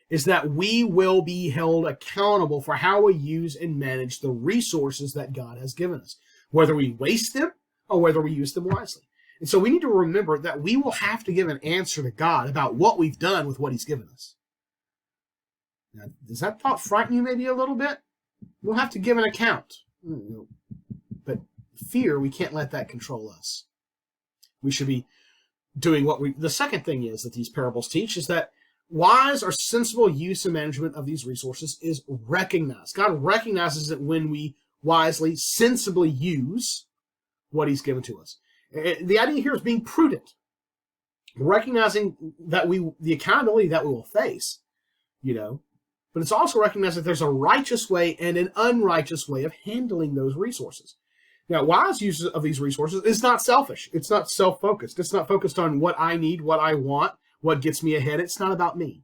is that we will be held accountable for how we use and manage the resources that God has given us, whether we waste them or whether we use them wisely. And so we need to remember that we will have to give an answer to God about what we've done with what he's given us. Now, does that thought frighten you maybe a little bit? We'll have to give an account. But fear, we can't let that control us. We should be doing what we... The second thing is that these parables teach is that wise or sensible use and management of these resources is recognized. God recognizes it when we wisely, sensibly use what he's given to us. The idea here is being prudent, recognizing that the accountability that we will face, but it's also recognizing that there's a righteous way and an unrighteous way of handling those resources. Now, wise use of these resources is not selfish. It's not self-focused. It's not focused on what I need, what I want, what gets me ahead. It's not about me.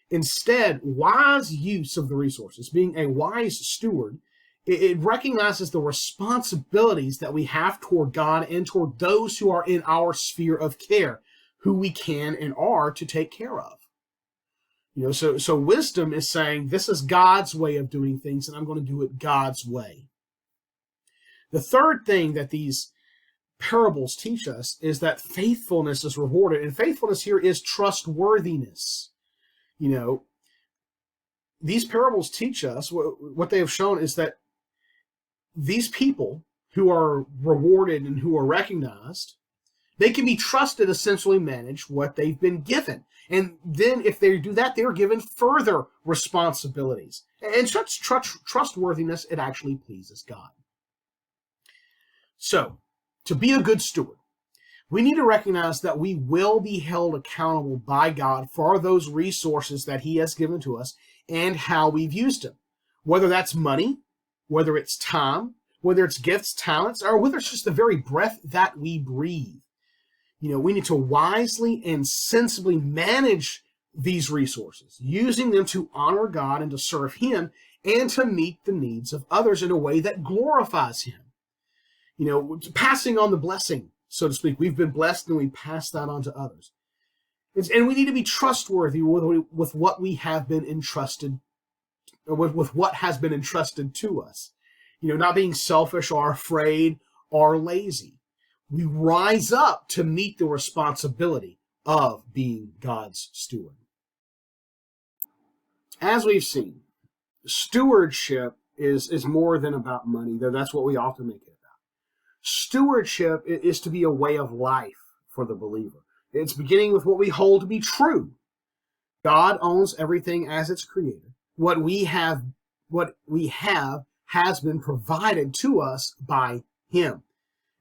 Instead, wise use of the resources, being a wise steward, it recognizes the responsibilities that we have toward God and toward those who are in our sphere of care, who we can and are to take care of. So wisdom is saying, this is God's way of doing things, and I'm going to do it God's way. The third thing that these parables teach us is that faithfulness is rewarded, and faithfulness here is trustworthiness. These parables teach us, what they have shown is that these people who are rewarded and who are recognized, they can be trusted to essentially manage what they've been given. And then if they do that, they're given further responsibilities. And such trustworthiness, it actually pleases God. So, to be a good steward, we need to recognize that we will be held accountable by God for those resources that he has given to us and how we've used them. Whether that's money, whether it's time, whether it's gifts, talents, or whether it's just the very breath that we breathe. We need to wisely and sensibly manage these resources, using them to honor God and to serve him and to meet the needs of others in a way that glorifies him. Passing on the blessing, so to speak. We've been blessed and we pass that on to others. And we need to be trustworthy with what we have been entrusted, with what has been entrusted to us. Not being selfish or afraid or lazy. We rise up to meet the responsibility of being God's steward. As we've seen, stewardship is more than about money, though that's what we often make it about. Stewardship is to be a way of life for the believer. It's beginning with what we hold to be true. God owns everything as its creator. What we have has been provided to us by Him.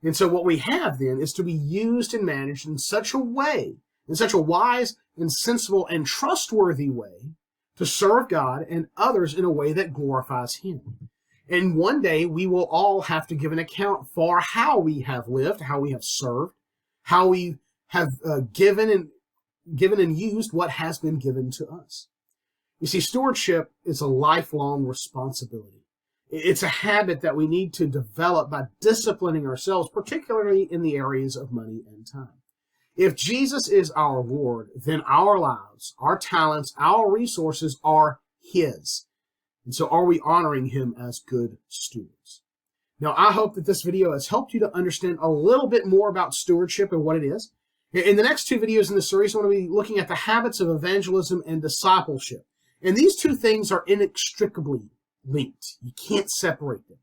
And so what we have then is to be used and managed in such a way, in such a wise and sensible and trustworthy way, to serve God and others in a way that glorifies Him. And one day we will all have to give an account for how we have lived, how we have served, how we have given and used what has been given to us. You see, stewardship is a lifelong responsibility. It's a habit that we need to develop by disciplining ourselves, particularly in the areas of money and time. If Jesus is our Lord, then our lives, our talents, our resources are His. And so are we honoring Him as good stewards? Now, I hope that this video has helped you to understand a little bit more about stewardship and what it is. In the next two videos in the series, I'm going to be looking at the habits of evangelism and discipleship. And these two things are inextricably linked. You can't separate them.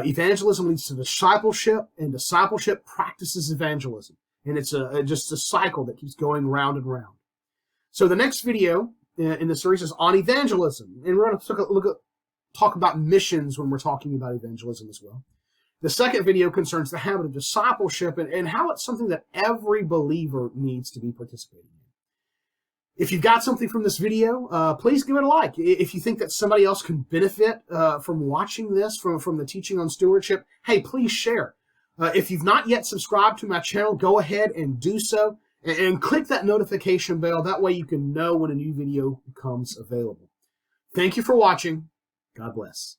Evangelism leads to discipleship, and discipleship practices evangelism. And it's just a cycle that keeps going round and round. So the next video in the series is on evangelism. And we're going to talk about missions when we're talking about evangelism as well. The second video concerns the habit of discipleship and how it's something that every believer needs to be participating in. If you've got something from this video, please give it a like. If you think that somebody else can benefit from watching this, from the teaching on stewardship, hey, please share. If you've not yet subscribed to my channel, go ahead and do so. And click that notification bell. That way you can know when a new video becomes available. Thank you for watching. God bless.